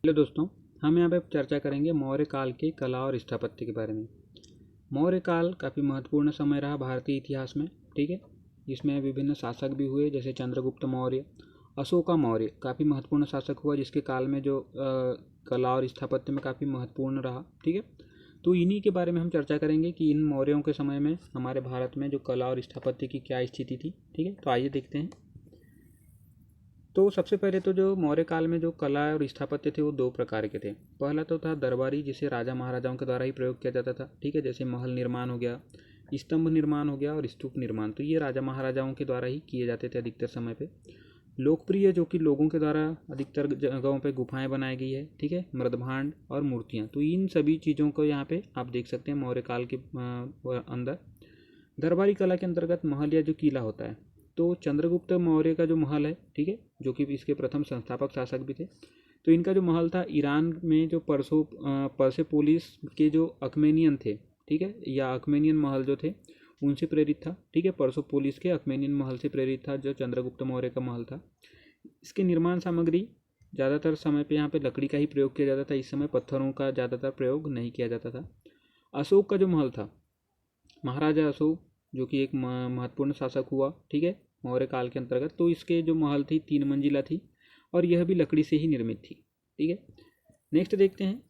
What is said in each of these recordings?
Hello दोस्तों, हम यहाँ पे चर्चा करेंगे मौर्य काल के कला और स्थापत्य के बारे में। मौर्य काल काफ़ी महत्वपूर्ण समय रहा भारतीय इतिहास में। ठीक है, इसमें विभिन्न शासक भी हुए, जैसे चंद्रगुप्त मौर्य, अशोका मौर्य काफ़ी महत्वपूर्ण शासक हुआ, जिसके काल में जो कला और स्थापत्य में काफ़ी महत्वपूर्ण रहा। ठीक है, तो इन्हीं के बारे में हम चर्चा करेंगे कि इन मौर्यों के समय में हमारे भारत में जो कला और स्थापत्य की क्या स्थिति थी। ठीक है, तो आइए देखते हैं। तो सबसे पहले तो जो मौर्य काल में जो कला और स्थापत्य थे वो दो प्रकार के थे। पहला तो था दरबारी, जिसे राजा महाराजाओं के द्वारा ही प्रयोग किया जाता था। ठीक है, जैसे महल निर्माण हो गया, स्तंभ निर्माण हो गया और स्तूप निर्माण, तो ये राजा महाराजाओं के द्वारा ही किए जाते थे अधिकतर समय पे। लोकप्रिय, जो कि लोगों के द्वारा अधिकतर जगहों पे गुफाएं बनाई गई है। ठीक है, मृदभांड और मूर्तियाँ, तो इन सभी चीज़ों को यहाँ पे आप देख सकते हैं मौर्य काल के अंदर। दरबारी कला के अंतर्गत महल या जो किला होता है, तो चंद्रगुप्त मौर्य का जो महल है, ठीक है, जो कि इसके प्रथम संस्थापक शासक भी थे, तो इनका जो महल था ईरान में जो परसेपोलिस के जो अकमेनियन थे, ठीक है, या अकमेनियन महल जो थे उनसे प्रेरित था। ठीक है, परसेपोलिस के अकमेनियन महल से प्रेरित था जो चंद्रगुप्त मौर्य का महल था। इसके निर्माण सामग्री ज़्यादातर समय पे यहाँ पे लकड़ी का ही प्रयोग किया जाता था। इस समय पत्थरों का ज़्यादातर प्रयोग नहीं किया जाता था। अशोक का जो महल था, महाराजा अशोक, जो कि एक महत्वपूर्ण शासक हुआ, ठीक है, मौर्य काल के अंतर्गत, तो इसके जो महल थी 3 मंजिला थी और यह भी लकड़ी से ही निर्मित थी। ठीक है, नेक्स्ट देखते हैं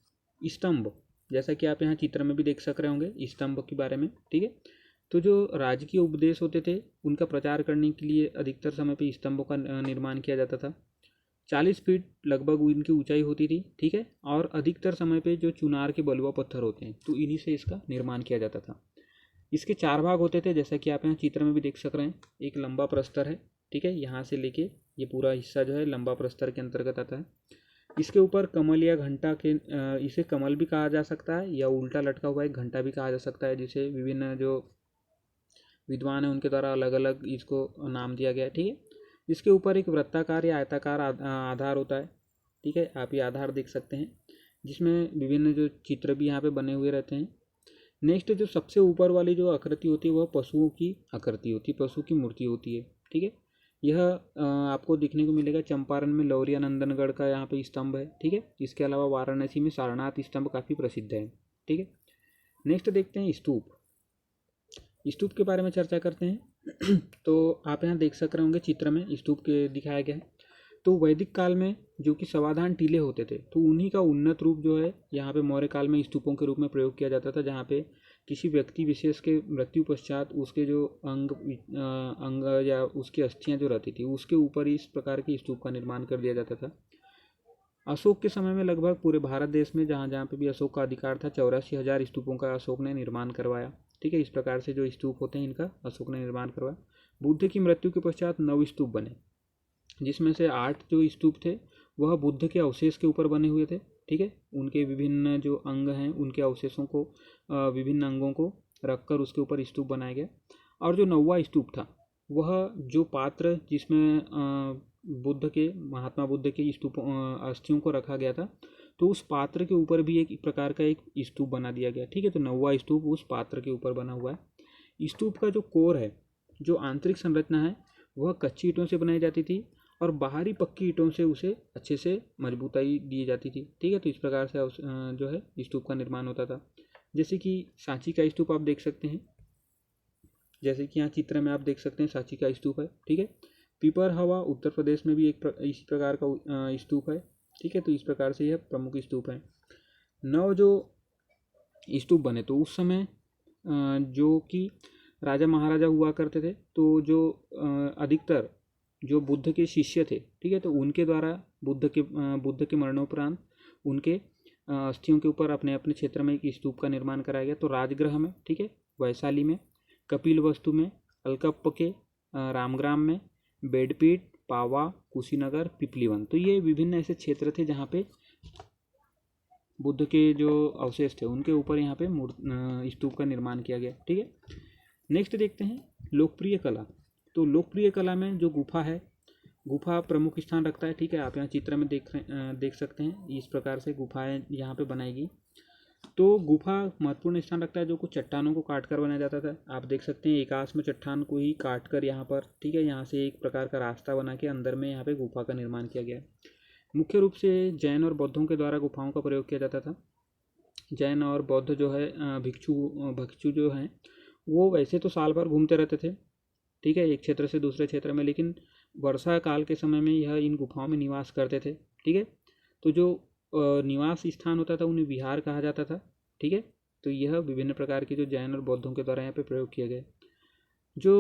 स्तंभ। जैसा कि आप यहाँ चित्र में भी देख सक रहे होंगे स्तंभ के बारे में। ठीक है, तो जो राजकीय उपदेश होते थे उनका प्रचार करने के लिए अधिकतर समय पे स्तंभों का निर्माण किया जाता था। 40 फीट लगभग इनकी ऊंचाई होती थी। ठीक है, और अधिकतर समय पे जो चुनार के बलुआ पत्थर होते हैं, तो इन्हीं से इसका निर्माण किया जाता था। इसके 4 भाग होते थे, जैसा कि आप यहाँ चित्र में भी देख सक रहे हैं। एक लंबा प्रस्तर है, ठीक है, यहाँ से लेके ये पूरा हिस्सा जो है लंबा प्रस्तर के अंतर्गत आता है। इसके ऊपर कमल या घंटा के इसे कमल भी कहा जा सकता है या उल्टा लटका हुआ एक घंटा भी कहा जा सकता है, जिसे विभिन्न जो विद्वान है उनके द्वारा अलग अलग इसको नाम दिया गया है। ठीक है, इसके ऊपर एक वृत्ताकार या आयताकार आधार होता है। ठीक है, आप ये आधार देख सकते हैं, जिसमें विभिन्न जो चित्र भी यहाँ पे बने हुए रहते हैं। नेक्स्ट, जो सबसे ऊपर वाली जो आकृति होती है वह पशुओं की आकृति होती है, पशु की मूर्ति होती है। ठीक है, यह आपको देखने को मिलेगा चंपारण में लौरिया नंदनगढ़ का यहाँ पे स्तंभ है। ठीक है, इसके अलावा वाराणसी में सारनाथ स्तंभ काफ़ी प्रसिद्ध है। ठीक है, नेक्स्ट देखते हैं स्तूप। स्तूप के बारे में चर्चा करते हैं। तो आप यहाँ देख सक रहे होंगे चित्र में स्तूप के दिखाया गया है। तो वैदिक काल में जो कि समाधान टीले होते थे, तो उन्हीं का उन्नत रूप जो है यहाँ पे मौर्य काल में स्तूपों के रूप में प्रयोग किया जाता था, जहाँ पे किसी व्यक्ति विशेष के मृत्यु पश्चात उसके जो अंग या उसकी अस्थियाँ जो रहती थी उसके ऊपर इस प्रकार के स्तूप का निर्माण कर दिया जाता था। अशोक के समय में लगभग पूरे भारत देश में जहाँ जहाँ पे भी अशोक का अधिकार था 84,000 स्तूपों का अशोक ने निर्माण करवाया। ठीक है, इस प्रकार से जो स्तूप होते हैं इनका अशोक ने निर्माण करवाया। बुद्ध की मृत्यु के पश्चात 9 स्तूप बने, जिसमें से 8 जो स्तूप थे वह बुद्ध के अवशेष के ऊपर बने हुए थे। ठीक है, उनके विभिन्न जो अंग हैं उनके अवशेषों को विभिन्न अंगों को रखकर उसके ऊपर स्तूप बनाया गया। और जो 9वां स्तूप था वह जो पात्र जिसमें बुद्ध के महात्मा बुद्ध के स्तूप अस्थियों को रखा गया था, तो उस पात्र के ऊपर भी एक प्रकार का एक स्तूप बना दिया गया। ठीक है, तो 9वां स्तूप उस पात्र के ऊपर बना हुआ है। स्तूप का जो कोर है, जो आंतरिक संरचना है, वह कच्ची ईंटों से बनाई जाती थी और बाहरी पक्की ईंटों से उसे अच्छे से मजबूताई दी जाती थी। ठीक है, तो इस प्रकार से जो है स्तूप का निर्माण होता था। जैसे कि सांची का स्तूप आप देख सकते हैं, जैसे कि यहाँ चित्र में आप देख सकते हैं सांची का स्तूप है। ठीक है, पीपर हवा उत्तर प्रदेश में भी इसी प्रकार का स्तूप है। ठीक है, तो इस प्रकार से यह प्रमुख स्तूप है। 9 जो स्तूप बने, तो उस समय जो कि राजा महाराजा हुआ करते थे, तो जो अधिकतर जो बुद्ध के शिष्य थे, ठीक है, तो उनके द्वारा बुद्ध के मरणोपरांत उनके अस्थियों के ऊपर अपने अपने क्षेत्र में एक स्तूप का निर्माण कराया गया। तो राजगृह में, ठीक है, वैशाली में, कपिल वस्तु में, अलकप्प के रामग्राम में, बेडपीट, पावा, कुशीनगर, पिपलीवन, तो ये विभिन्न ऐसे क्षेत्र थे जहाँ पे बुद्ध के जो अवशेष थे उनके ऊपर यहाँ पे स्तूप का निर्माण किया गया। ठीक है, नेक्स्ट देखते हैं लोकप्रिय कला। तो लोकप्रिय कला में जो गुफा है, गुफा प्रमुख स्थान रखता है। ठीक है, आप यहाँ चित्र में देख सकते हैं इस प्रकार से गुफाएं यहाँ पे बनाएगी। तो गुफा महत्वपूर्ण स्थान रखता है, जो कुछ चट्टानों को काट कर बनाया जाता था। आप देख सकते हैं एकाश में चट्टान को ही काट कर यहाँ पर, ठीक है, यहाँ से एक प्रकार का रास्ता बना के अंदर में यहाँ पे गुफा का निर्माण किया गया है। मुख्य रूप से जैन और बौद्धों के द्वारा गुफाओं का प्रयोग किया जाता था। जैन और बौद्ध जो है भिक्षु जो हैं वो वैसे तो साल भर घूमते रहते थे, ठीक है, एक क्षेत्र से दूसरे क्षेत्र में, लेकिन वर्षा काल के समय में यह इन गुफाओं में निवास करते थे, ठीक है। तो जो निवास स्थान होता था उन्हें विहार कहा जाता था, ठीक है। तो यह विभिन्न प्रकार के जो जैन और बौद्धों के द्वारा यहाँ पे प्रयोग किए गए जो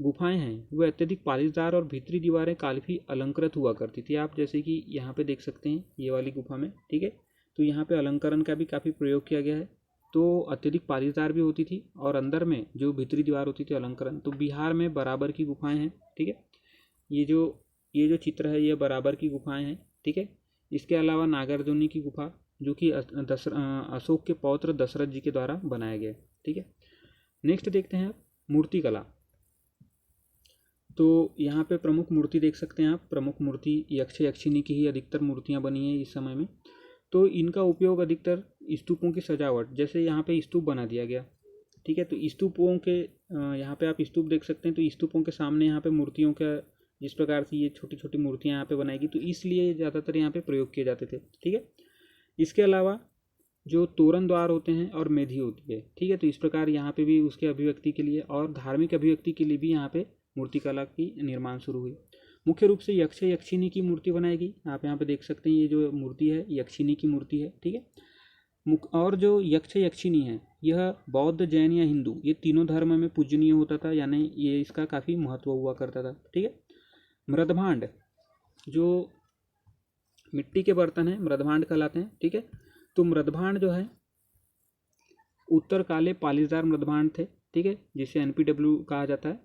गुफाएं हैं वह अत्यधिक पालीदार और भीतरी दीवारें काफ़ी अलंकृत हुआ करती थी। आप जैसे कि यहाँ पे देख सकते हैं ये वाली गुफा में, ठीक है। तो यहाँ पे अलंकरण का भी काफ़ी प्रयोग किया गया है। तो अत्यधिक पालीदार भी होती थी और अंदर में जो भीतरी दीवार होती थी अलंकरण। तो बिहार में बराबर की गुफाएं हैं, ठीक है। ये जो चित्र है ये बराबर की गुफाएं हैं, ठीक है। इसके अलावा नागार्जुनी की गुफा जो कि अशोक के पौत्र दशरथ जी के द्वारा बनाया गया, ठीक है। नेक्स्ट देखते हैं आप मूर्ति कला। तो यहाँ पे प्रमुख मूर्ति देख सकते हैं आप। प्रमुख मूर्ति यक्ष यक्षिणी की ही अधिकतर मूर्तियाँ बनी हैं इस समय में। तो इनका उपयोग अधिकतर स्तूपों की सजावट, जैसे यहाँ पे स्तूप बना दिया गया, ठीक है। तो स्तूपों के यहाँ पे आप स्तूप देख सकते हैं। तो स्तूपों के सामने यहाँ पे मूर्तियों का जिस प्रकार से ये छोटी छोटी मूर्तियाँ यहाँ पे बनाएगी, तो इसलिए ज़्यादातर यहाँ पे प्रयोग किए जाते थे, ठीक है। इसके अलावा जो तोरण द्वार होते हैं और मेधी होती है, ठीक है। तो इस प्रकार यहाँ पे भी उसके अभिव्यक्ति के लिए और धार्मिक अभिव्यक्ति के लिए भी यहाँ पे मूर्तिकला की निर्माण शुरू हुई। मुख्य रूप से यक्ष यक्षिणी की मूर्ति बनाएगी। आप यहाँ पे देख सकते हैं ये जो मूर्ति है यक्षिणी की मूर्ति है, ठीक है। और जो यक्ष यक्षिणी है यह बौद्ध, जैन या हिंदू ये तीनों धर्म में पूजनीय होता था, यानी ये इसका काफ़ी महत्व हुआ करता था, ठीक है। मृदभांड जो मिट्टी के बर्तन हैं मृदभांड कहलाते हैं, ठीक है। तो मृदभांड जो है उत्तर काले पालीदार मृदभांड थे, ठीक है, जिसे NPW कहा जाता है,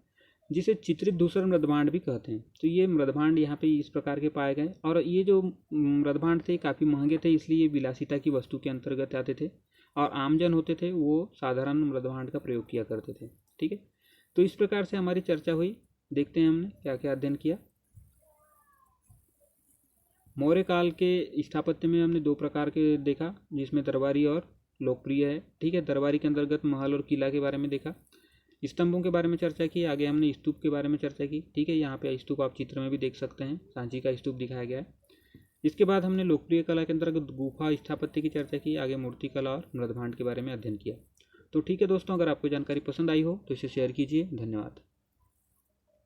जिसे चित्रित धूसर मृदभांड भी कहते हैं। तो ये मृदभांड यहाँ पे इस प्रकार के पाए गए और ये जो मृदभांड थे काफ़ी महंगे थे, इसलिए विलासिता की वस्तु के अंतर्गत आते थे और आमजन होते थे वो साधारण मृदभांड का प्रयोग किया करते थे, ठीक है। तो इस प्रकार से हमारी चर्चा हुई। देखते हैं हमने क्या क्या अध्ययन किया। मौर्य काल के स्थापत्य में हमने दो प्रकार के देखा, जिसमें दरबारी और लोकप्रिय है, ठीक है। दरबारी के अंतर्गत महल और किला के बारे में देखा, स्तंभों के बारे में चर्चा की, आगे हमने स्तूप के बारे में चर्चा की, ठीक है। यहाँ पे स्तूप आप चित्र में भी देख सकते हैं, सांची का स्तूप दिखाया गया है। इसके बाद हमने लोकप्रिय कला के अंतर्गत गुफा स्थापत्य की चर्चा की, आगे मूर्ति कला और मृदभांड के बारे में अध्ययन किया। तो ठीक है दोस्तों, अगर आपको जानकारी पसंद आई हो तो इसे शेयर कीजिए। धन्यवाद।